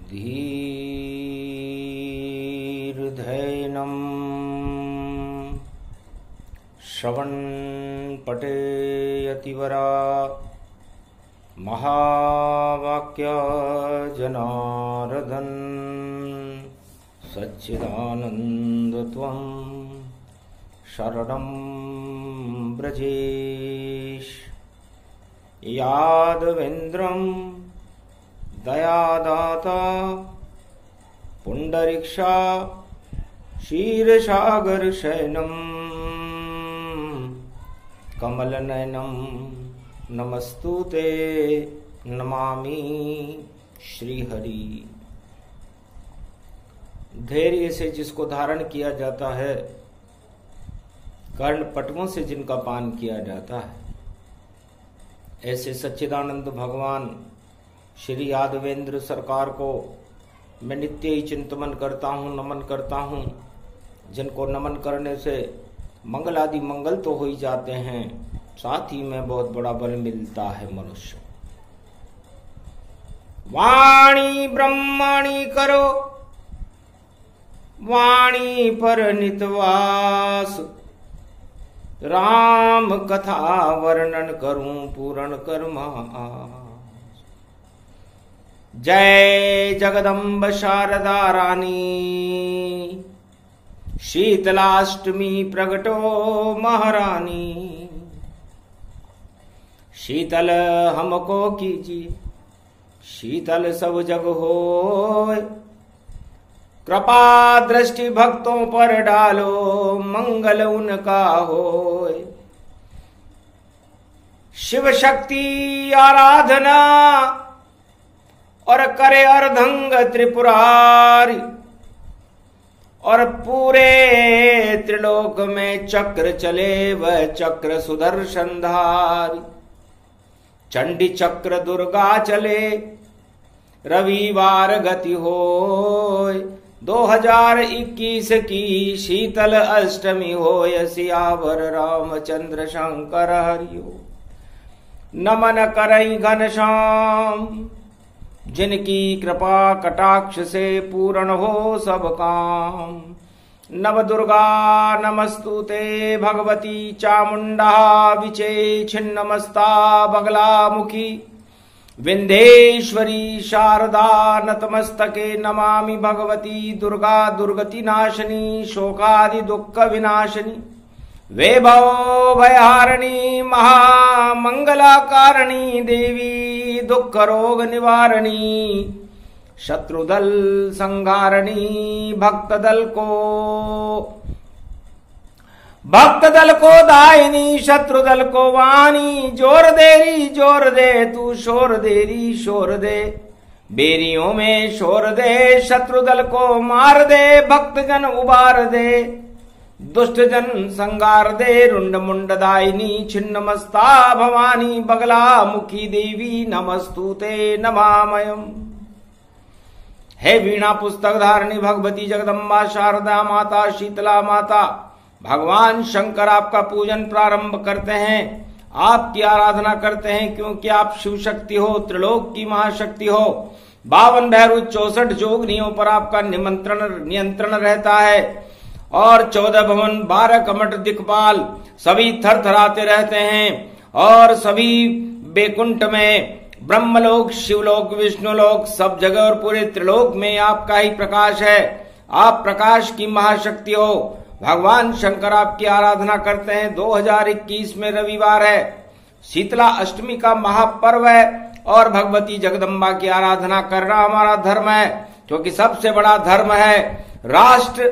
धीर्धैनम् श्रवणपठेयतिवरा महावाक्य जनार्दन सच्चिदानन्दत्वं शरणं ब्रजेश। यादवेन्द्रं दयादाता पुंडरीक्षा क्षीरसागर शयनं कमलनयनं नमस्तुते नमामि श्रीहरि। धैर्य से जिसको धारण किया जाता है, कर्ण पटवों से जिनका पान किया जाता है, ऐसे सच्चिदानंद भगवान श्री यादवेंद्र सरकार को मैं नित्य ही चिंतन करता हूँ, नमन करता हूँ। जिनको नमन करने से मंगल आदि मंगल तो हो ही जाते हैं, साथ ही में बहुत बड़ा बल मिलता है मनुष्य। वाणी ब्रह्मणी करो वाणी पर नितवास, राम कथा वर्णन करूं पूर्ण कर्मा। जय जगदम्ब शारदा रानी, शीतलाष्टमी प्रगटो महारानी। शीतल हमको कीजिए, शीतल सब जग होय। कृपा दृष्टि भक्तों पर डालो, मंगल उनका होय। शिव शक्ति आराधना और करे अर्धंग त्रिपुरारी, और पूरे त्रिलोक में चक्र चले वह चक्र सुदर्शनधारी। चंडी चक्र दुर्गा चले, रविवार गति होय। 2021 की शीतल अष्टमी होय, सियावर रामचंद्र शंकर हरियो। नमन करई घनश्याम, जिनकी कृपा कटाक्ष से पूर्ण हो सब काम। नव दुर्गा नमस्तुते भगवती चामुंडा, विचे छिन्नमस्ता बगला मुखी। विंध्येश्वरी शारदा नतमस्तके नमामि भगवती दुर्गा, दुर्गति नाशनी शोकादि दुख विनाशनी। वैभव भयहारिणी महामंगलाकारिणी देवी, दुख रोग निवारणी शत्रुदल संहारणी। भक्त दल को दायिनी, शत्रुदल को वाणी। जोर दे तू शोर दे, बेरियों में शोर दे। शत्रुदल को मार दे, भक्त जन उबार दे। दुष्ट जन संगार दे, रुंड मुंड दायिनी छिन्नमस्ता भवानी। बगला मुखी देवी नमस्तुते नमामयम। हे वीणा पुस्तक धारणी भगवती जगदम्बा शारदा माता, शीतला माता, भगवान शंकर आपका पूजन प्रारंभ करते हैं, आपकी आराधना करते हैं, क्योंकि आप शिव शक्ति हो, त्रिलोक की महाशक्ति हो। 52 भैरव 64 जोगनियों पर आपका नियंत्रण रहता है, और 14 भवन 12 कमट दिक्पाल सभी थरथराते रहते हैं। और सभी बैकुंठ में, ब्रह्मलोक, शिवलोक, विष्णुलोक, सब जगह और पूरे त्रिलोक में आपका ही प्रकाश है। आप प्रकाश की महाशक्ति हो। भगवान शंकर आपकी आराधना करते हैं। 2021 में रविवार है, शीतला अष्टमी का महापर्व है, और भगवती जगदम्बा की आराधना करना हमारा धर्म है, क्योंकि सबसे बड़ा धर्म है राष्ट्र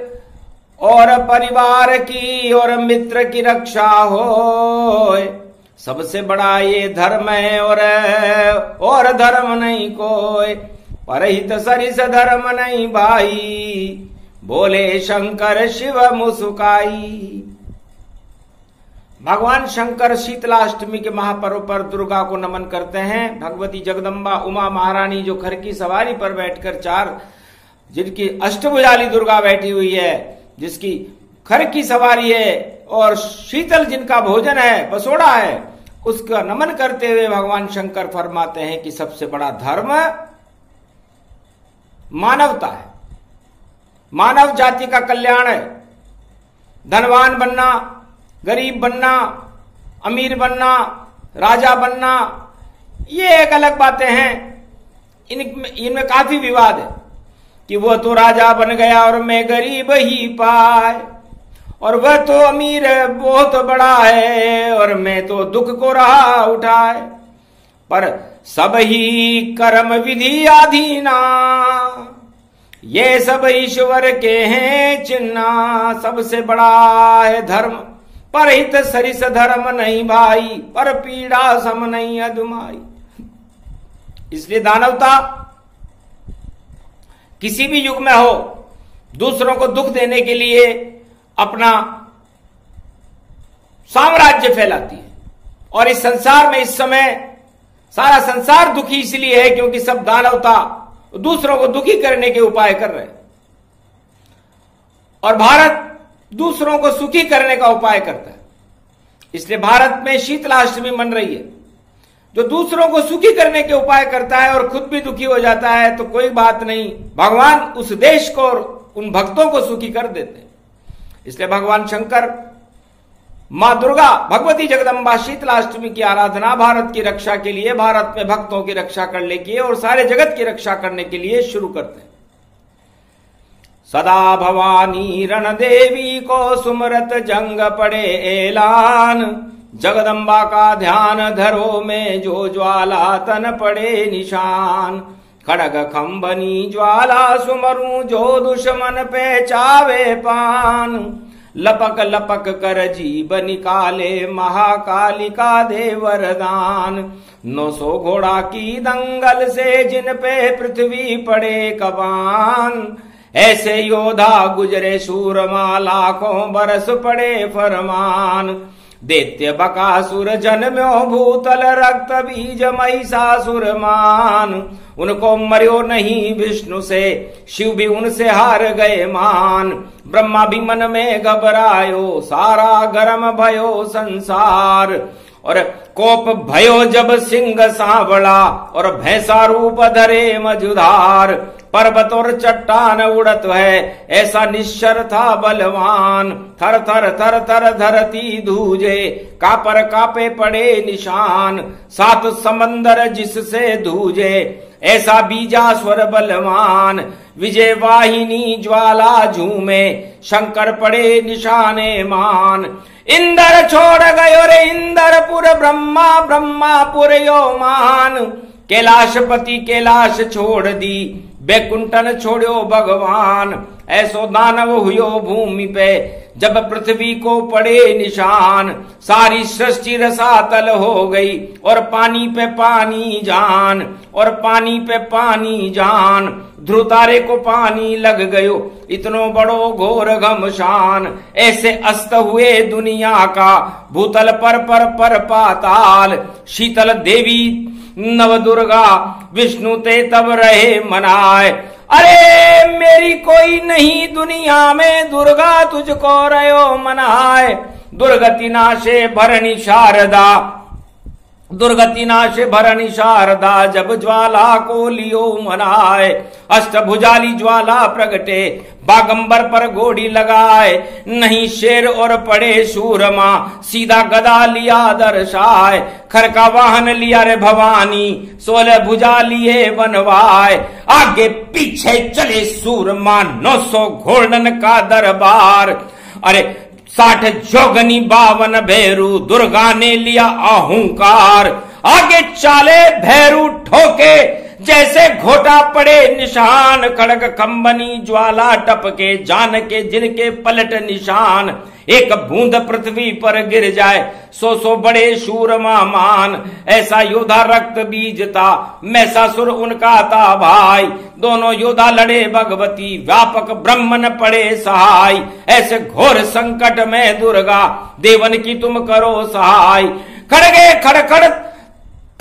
और परिवार की और मित्र की रक्षा हो। सबसे बड़ा ये धर्म है, और धर्म नहीं कोई। परहित सरिस धर्म नहीं भाई, बोले शंकर शिव मुस्काई। भगवान शंकर शीतलाष्टमी के महापर्व पर दुर्गा को नमन करते हैं। भगवती जगदम्बा उमा महारानी जो खर की सवारी पर बैठकर जिनकी अष्टभुजाली दुर्गा बैठी हुई है, जिसकी खर की सवारी है और शीतल जिनका भोजन है, बसोड़ा है, उसका नमन करते हुए भगवान शंकर फरमाते हैं कि सबसे बड़ा धर्म मानवता है, मानव जाति का कल्याण है। धनवान बनना, गरीब बनना, अमीर बनना, राजा बनना, ये एक अलग बातें हैं। इनमें काफी विवाद है कि वह तो राजा बन गया और मैं गरीब ही पाए, और वह तो अमीर बहुत बड़ा है और मैं तो दुख को रहा उठाए। पर सब ही कर्म विधि अधीना, ये सब ईश्वर के हैं चिन्हा। सबसे बड़ा है धर्म, पर हित सरिस धर्म नहीं भाई, पर पीड़ा सम नहीं अधमाई। इसलिए दानवता किसी भी युग में हो, दूसरों को दुख देने के लिए अपना साम्राज्य फैलाती है। और इस संसार में इस समय सारा संसार दुखी इसलिए है क्योंकि सब दानवता दूसरों को दुखी करने के उपाय कर रहे हैं, और भारत दूसरों को सुखी करने का उपाय करता है। इसलिए भारत में शीतलाष्टमी मन रही है। जो दूसरों को सुखी करने के उपाय करता है और खुद भी दुखी हो जाता है तो कोई बात नहीं, भगवान उस देश को और उन भक्तों को सुखी कर देते हैं। इसलिए भगवान शंकर, मां दुर्गा, भगवती जगदम्बा शीतलाष्टमी की आराधना भारत की रक्षा के लिए, भारत में भक्तों की रक्षा करने के लिए और सारे जगत की रक्षा करने के लिए शुरू करते हैं। सदा भवानी रण देवी को सुमरत जंग पड़े ऐलान, जगदम्बा का ध्यान धरो में जो ज्वाला तन पड़े निशान। खड़ग खंबनी ज्वाला सुमरू जो दुश्मन पे चावे पान, लपक लपक कर जीव निकाले महाकालिका दे वरदान। 900 घोड़ा की दंगल से जिन पे पृथ्वी पड़े कबान, ऐसे योद्धा गुजरे सूरमा लाखों बरस पड़े फरमान। दैत्य बकासुर जन्म्यो भूतल रक्त बीज महिषासुर मान, उनको मर्यो नहीं विष्णु से शिव भी उनसे हार गए मान। ब्रह्मा भी मन में घबरायो सारा गरम भयो संसार, और कोप भयो जब सिंह सांवला और भैंसा रूप धरे मझुधार। पर्वत और चट्टान उड़त है ऐसा निश्चर था बलवान, थर थर थर थर धरती धूजे कापर कापे पड़े निशान। 7 समंदर जिससे धूजे ऐसा बीजास्वर बलवान। विजय वाहिनी ज्वाला झूमे शंकर पड़े निशाने मान। इंद्र छोड़ गयो रे इंद्रपुर ब्रह्मा ब्रह्मापुर यो मान। कैलाशपति कैलाश छोड़ दी बैकुंठन छोड़ो भगवान। ऐसो दानव हुयो भूमि पे जब पृथ्वी को पड़े निशान। सारी सृष्टि रसातल हो गई और पानी पे पानी जान, और पानी पे पानी जान। ध्रुव तारे को पानी लग गयो इतनो बड़ो घोर घमशान। ऐसे अस्त हुए दुनिया का भूतल पर पाताल। शीतल देवी नव दुर्गा विष्णु ते तब रहे मनाए। अरे मेरी कोई नहीं दुनिया में दुर्गा तुझको रहो मनाए। दुर्गति नाशे भरणी शारदा, दुर्गति नाशे भरणी शारदा जब ज्वाला को लियो मनाए। अष्टभुजाली ज्वाला प्रगटे बागंबर पर घोड़ी लगाए। नहीं शेर और पड़े सूरमा सीधा गदा लिया दर्शाए। खर का वाहन लिया रे भवानी 16 भुजा लिए बनवाए। आगे पीछे चले सूरमा 900 घोड़न का दरबार। अरे 60 जोगनी 52 भैरू दुर्गा ने लिया अहंकार। आगे चाले भैरू ठोके जैसे घोटा पड़े निशान। खड़ग कंबनी ज्वाला टपके जान के जिनके पलट निशान। एक बूंद पृथ्वी पर गिर जाए 100 बड़े शूरमा मान। ऐसा योद्धा रक्त बीजता मैसासुर उनका था भाई। दोनों योद्धा लड़े भगवती व्यापक ब्रह्मन पड़े सहाय। ऐसे घोर संकट में दुर्गा देवन की तुम करो सहाय। खड़गे खड़खड़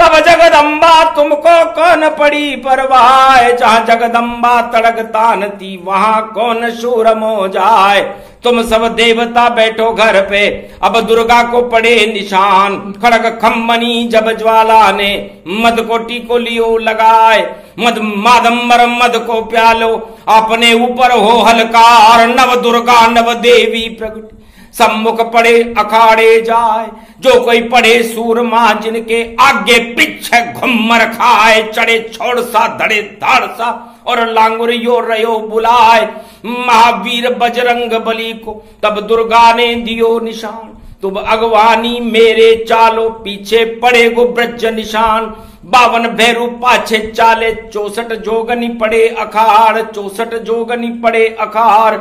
तब जगदम्बा तुमको कौन पड़ी परवाह, जहां जगदम्बा तड़क तानती वहां कौन शूर मो जाए। तुम सब देवता बैठो घर पे, अब दुर्गा को पड़े निशान। खड़ग खम्बनी जब ज्वाला ने मद कोटी को लियो लगाए, मद मादम्बर मद को प्यालो अपने ऊपर हो हलकार। नव दुर्गा नव देवी प्रगट सम्मुख पड़े अखाड़े जाए, जो कोई पढ़े सूरमा जिनके आगे पीछे घुमर खाए। चढ़े छोड़ सा धड़े धाड़ सा और लांगुरियो रयो बुलाए, महावीर बजरंग बली को तब दुर्गा ने दियो निशान। तुम अगवानी मेरे चालो पीछे पड़े गो ब्रज निशान। 52 भैरू पाछे चाले 64 जोगनी पड़े अखाड़, 64 जोगनी पड़े अखाड़।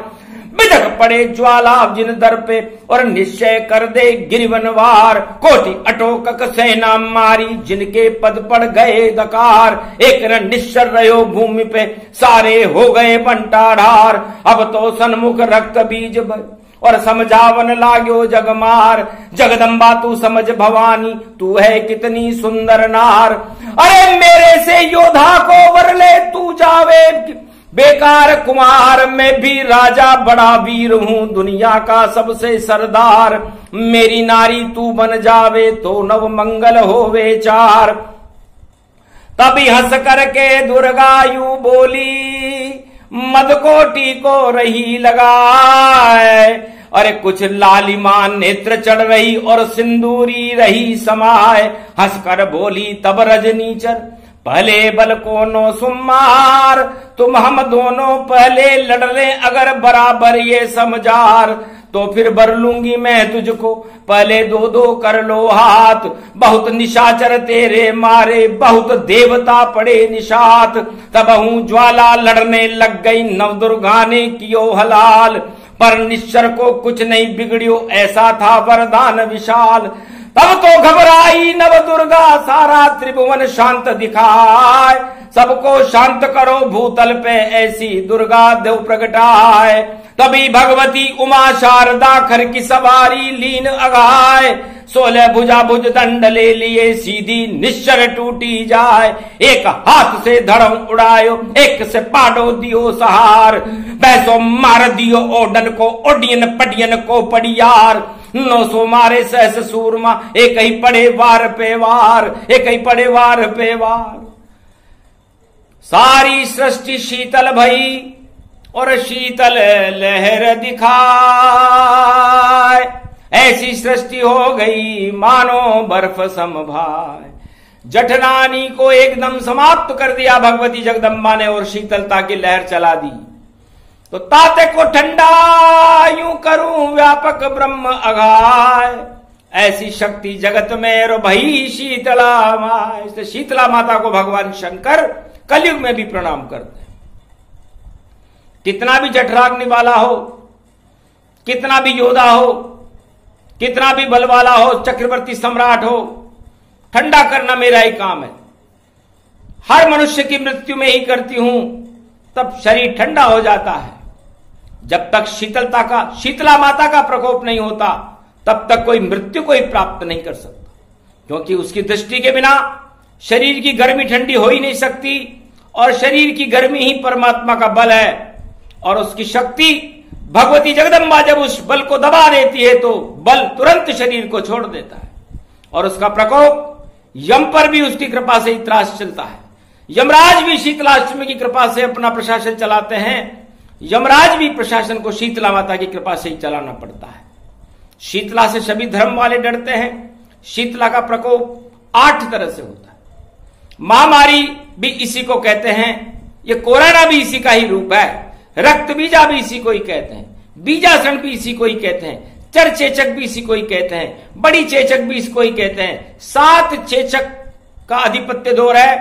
बिधक पड़े ज्वाला जिन दर पे और निश्चय कर दे गिरिवनवार। कोटि अटोकक सेना मारी जिनके पद पड़ गए दकार। एक न निश्चर रहो भूमि पे सारे हो गए बंटाढार। अब तो सन्मुख रक्त बीज भर और समझावन लाग्यो जगमार। जगदम्बा तू समझ भवानी तू है कितनी सुंदर नार। अरे मेरे से योद्धा को वर ले तू जावे बेकार कुमार। मैं भी राजा बड़ा वीर हूं दुनिया का सबसे सरदार। मेरी नारी तू बन जावे तो नव मंगल होवे चार। तभी हंस करके दुर्गा यूं बोली मदकोटी को रही लगाए। अरे कुछ लालिमान नेत्र चढ़ रही और सिंदूरी रही समाए। हंसकर बोली तब रजनीचर पहले बल को नो सुमार। तुम हम दोनों पहले लड़ ले अगर बराबर ये समझार, तो फिर बर लूंगी मैं तुझको पहले 2-2 कर लो हाथ। बहुत निशाचर तेरे मारे बहुत देवता पड़े निशात। तब हूं ज्वाला लड़ने लग गई नव दुर्गा ने कियो हलाल। पर निश्चर को कुछ नहीं बिगड़ियो ऐसा था वरदान विशाल। तब तो घबराई नव दुर्गा सारा त्रिभुवन शांत दिखाए। सबको शांत करो भूतल पे ऐसी दुर्गा देव प्रगटाए। तभी भगवती उमा शारदा खर की सवारी लीन अगाए। 16 भुजा भुज दंड ले लिए सीधी निश्चर टूटी जाए। एक हाथ से धड़म उड़ायो एक से पाडो दियो सहार। बैसो मार दियो ओडन को ओडियन पडियन को पड़ियार। 900 मारे सहस सूरमा एक ही पड़े वार पे वार, एक ही पड़े वार पे वार। सारी सृष्टि शीतल भई और शीतल लहर दिखाए। ऐसी सृष्टि हो गई मानो बर्फ समभाए। जठरानी को एकदम समाप्त कर दिया भगवती जगदम्बा ने और शीतलता की लहर चला दी। तो ताते को ठंडा यूं करूं व्यापक ब्रह्म अघाय। ऐसी शक्ति जगत में रो भई शीतला माँ। इसलिए शीतला माता को भगवान शंकर कलयुग में भी प्रणाम करते हैं। कितना भी जठराग्नि वाला हो, कितना भी योद्धा हो, कितना भी बल वाला हो, चक्रवर्ती सम्राट हो, ठंडा करना मेरा ही काम है। हर मनुष्य की मृत्यु में ही करती हूं तब शरीर ठंडा हो जाता है। जब तक शीतला माता का प्रकोप नहीं होता तब तक कोई मृत्यु को ही प्राप्त नहीं कर सकता, क्योंकि उसकी दृष्टि के बिना शरीर की गर्मी ठंडी हो ही नहीं सकती। और शरीर की गर्मी ही परमात्मा का बल है और उसकी शक्ति भगवती जगदम्बा जब उस बल को दबा देती है तो बल तुरंत शरीर को छोड़ देता है। और उसका प्रकोप यम पर भी उसकी कृपा से ही त्रास चलता है। यमराज भी शीतलाष्टमी की कृपा से अपना प्रशासन चलाते हैं। यमराज भी प्रशासन को शीतला माता की कृपा से ही चलाना पड़ता है। शीतला से सभी धर्म वाले डरते हैं। शीतला का प्रकोप 8 तरह से होता है। महामारी भी इसी को कहते हैं। ये कोरोना भी इसी का ही रूप है। रक्त बीजा भी इसी को ही कहते हैं। बीजासन भी इसी को ही कहते हैं। चर चेचक भी इसी को ही कहते हैं। बड़ी चेचक भी इसको ही कहते हैं। 7 चेचक का अधिपत्य दौर है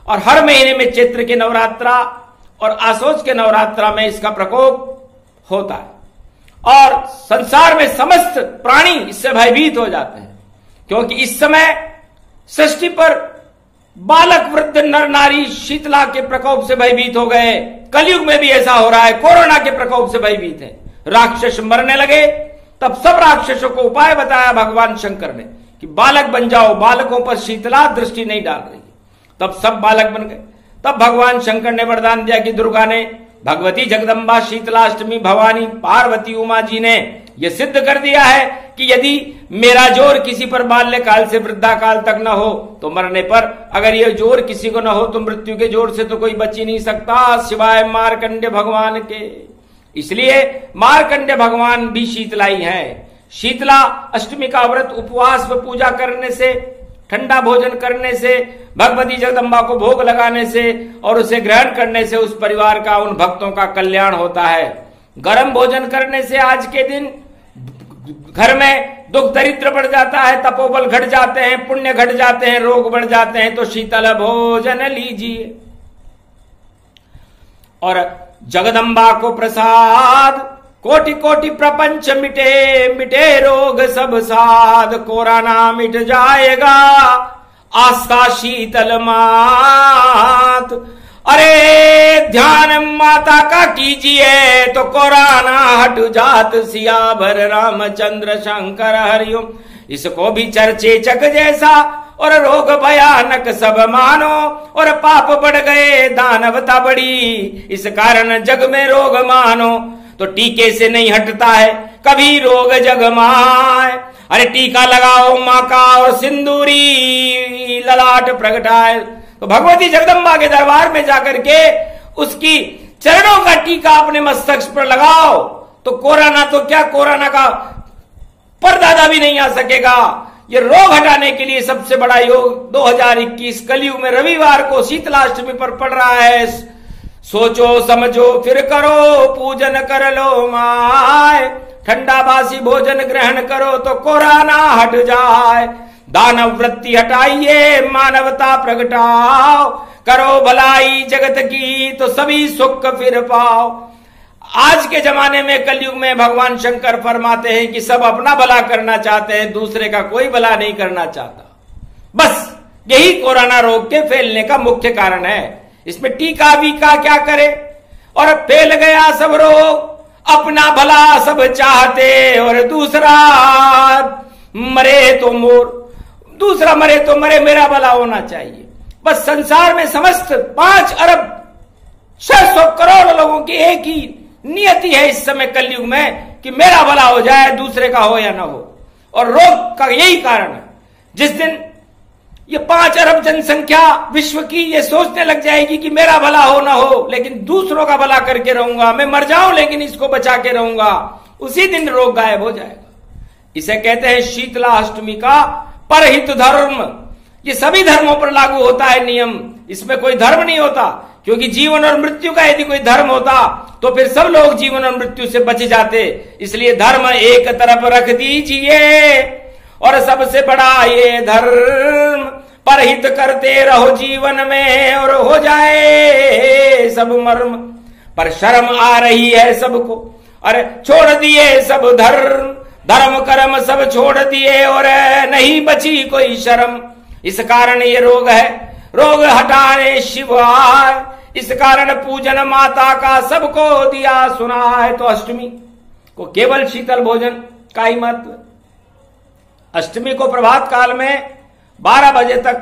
और हर महीने में चैत्र के नवरात्रा और आसोज के नवरात्रा में इसका प्रकोप होता है। और संसार में समस्त प्राणी इससे भयभीत हो जाते हैं, क्योंकि इस समय सृष्टि पर बालक वृद्ध नर नारी शीतला के प्रकोप से भयभीत हो गए। कलयुग में भी ऐसा हो रहा है, कोरोना के प्रकोप से भयभीत है। राक्षस मरने लगे तब सब राक्षसों को उपाय बताया भगवान शंकर ने कि बालक बन जाओ, बालकों पर शीतला दृष्टि नहीं डाल रही। तब सब बालक बन गए। तब भगवान शंकर ने वरदान दिया कि दुर्गा ने, भगवती जगदम्बा, शीतलाष्टमी, भवानी, पार्वती, उमा जी ने यह सिद्ध कर दिया है कि यदि मेरा जोर किसी पर बाल्यकाल से वृद्धाकाल तक न हो तो मरने पर, अगर यह जोर किसी को न हो तो मृत्यु के जोर से तो कोई बच ही नहीं सकता सिवाय मार्कंडेय भगवान के। इसलिए मार्कंडेय भगवान भी शीतलाई है। शीतला अष्टमी का व्रत उपवास व पूजा करने से, ठंडा भोजन करने से, भगवती जगदम्बा को भोग लगाने से और उसे ग्रहण करने से उस परिवार का, उन भक्तों का कल्याण होता है। गर्म भोजन करने से आज के दिन घर में दुख दरिद्र बढ़ जाता है, तपोबल घट जाते हैं, पुण्य घट जाते हैं, रोग बढ़ जाते हैं। तो शीतल भोजन लीजिए। और जगदम्बा को प्रसाद, कोटि कोटि प्रपंच मिटे, मिटे रोग सब साध, कोरोना मिट जाएगा आस्था शीतल मात। अरे ध्यान माता का कीजिए तो कोरोना हट जात, सियावर रामचंद्र शंकर हरिओम। इसको भी चर्चे चक जैसा और रोग भयानक सब मानो, और पाप बढ़ गए दानवता बढ़ी, इस कारण जग में रोग मानो। तो टीके से नहीं हटता है कभी रोग जग माए। अरे टीका लगाओ माँ का और सिंदूरी ललाट प्रगटाए। तो भगवती जगदम्बा के दरबार में जाकर के उसकी चरणों का टीका अपने मस्तक पर लगाओ तो कोरोना तो क्या, कोरोना का परदादा भी नहीं आ सकेगा। ये रोग हटाने के लिए सबसे बड़ा योग 2021 कलयुग में रविवार को शीतलाष्टमी पर पड़ रहा है। सोचो समझो फिर करो, पूजन कर लो माय, ठंडा बासी भोजन ग्रहण करो तो कोरोना हट जाए। दानव वृत्ति हटाइए, मानवता प्रगटाओ, करो भलाई जगत की तो सभी सुख फिर पाओ। आज के जमाने में, कलयुग में भगवान शंकर फरमाते हैं कि सब अपना भला करना चाहते हैं, दूसरे का कोई भला नहीं करना चाहता। बस यही कोरोना रोग के फैलने का मुख्य कारण है। इसमें टीका वीका क्या करे, और फैल गया सब रोग, अपना भला सब चाहते और दूसरा मरे तो मोर, दूसरा मरे तो मरे, मेरा भला होना चाहिए। बस संसार में समस्त 5 अरब 600 करोड़ लोगों की एक ही नियति है इस समय कलयुग में कि मेरा भला हो जाए, दूसरे का हो या ना हो। और रोग का यही कारण है। जिस दिन ये 5 अरब जनसंख्या विश्व की ये सोचने लग जाएगी कि मेरा भला हो ना हो, लेकिन दूसरों का भला करके रहूंगा, मैं मर जाऊं लेकिन इसको बचा के रहूंगा, उसी दिन रोग गायब हो जाएगा। इसे कहते हैं शीतला अष्टमी का परहित धर्म। ये सभी धर्मों पर लागू होता है नियम, इसमें कोई धर्म नहीं होता, क्योंकि जीवन और मृत्यु का यदि कोई धर्म होता तो फिर सब लोग जीवन और मृत्यु से बच जाते। इसलिए धर्म एक तरफ रख दीजिए और सबसे बड़ा ये धर्म परहित करते रहो जीवन में, और हो जाए सब मर्म। पर शर्म आ रही है सबको, अरे छोड़ दिए सब धर्म, धर्म कर्म सब छोड़ दिए और नहीं बची कोई शर्म। इस कारण ये रोग है, रोग हटाने शिवाय, इस कारण पूजन माता का सबको दिया सुना है। तो अष्टमी को केवल शीतल भोजन का ही महत्व। अष्टमी को प्रभात काल में 12 बजे तक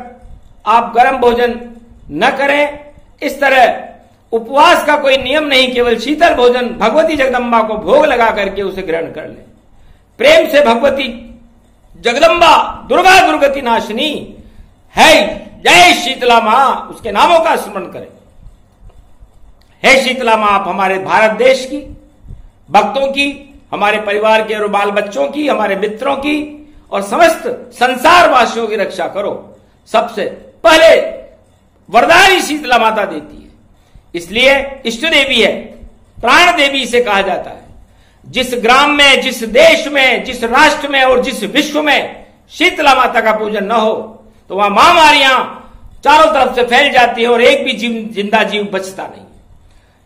आप गर्म भोजन न करें। इस तरह उपवास का कोई नियम नहीं, केवल शीतल भोजन भगवती जगदम्बा को भोग लगा करके उसे ग्रहण कर ले। प्रेम से भगवती जगदम्बा दुर्गा दुर्गति नाशिनी है, जय शीतला मां, उसके नामों का स्मरण करें। हे शीतला मां, आप हमारे भारत देश की, भक्तों की, हमारे परिवार के और बाल बच्चों की, हमारे मित्रों की और समस्त संसार वासियों की रक्षा करो। सबसे पहले वरदानी शीतला माता देती है, इसलिए इष्ट देवी है, प्राण देवी से कहा जाता है। जिस ग्राम में, जिस देश में, जिस राष्ट्र में और जिस विश्व में शीतला माता का पूजन न हो तो वहां महामारियां चारों तरफ से फैल जाती है और एक भी जिंदा जीव बचता नहीं।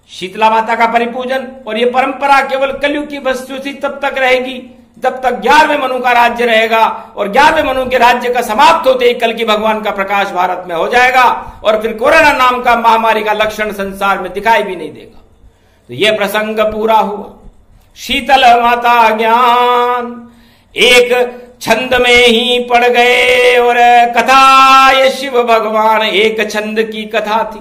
शीतला माता का परिपूजन और ये परंपरा केवल कलयुग की वस्तु तब तक रहेगी जब तक 11वें मनु का राज्य रहेगा, और 11वें मनु के राज्य का समाप्त होते ही कल की भगवान का प्रकाश भारत में हो जाएगा और फिर कोरोना नाम का महामारी का लक्षण संसार में दिखाई भी नहीं देगा। तो यह प्रसंग पूरा हुआ। शीतल माता ज्ञान, एक छंद में ही पड़ गए। और कथा ये शिव भगवान, एक छंद की कथा थी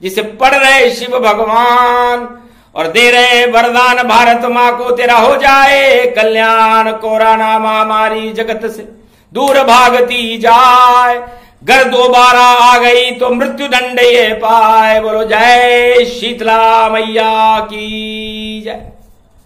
जिसे पढ़ रहे शिव भगवान और दे रहे वरदान, भारत माँ को तेरा हो जाए कल्याण, कोरोना महामारी जगत से दूर भागती जाए, घर दोबारा आ गई तो मृत्यु दंड ये पाए। बोलो जय शीतला मैया की जय।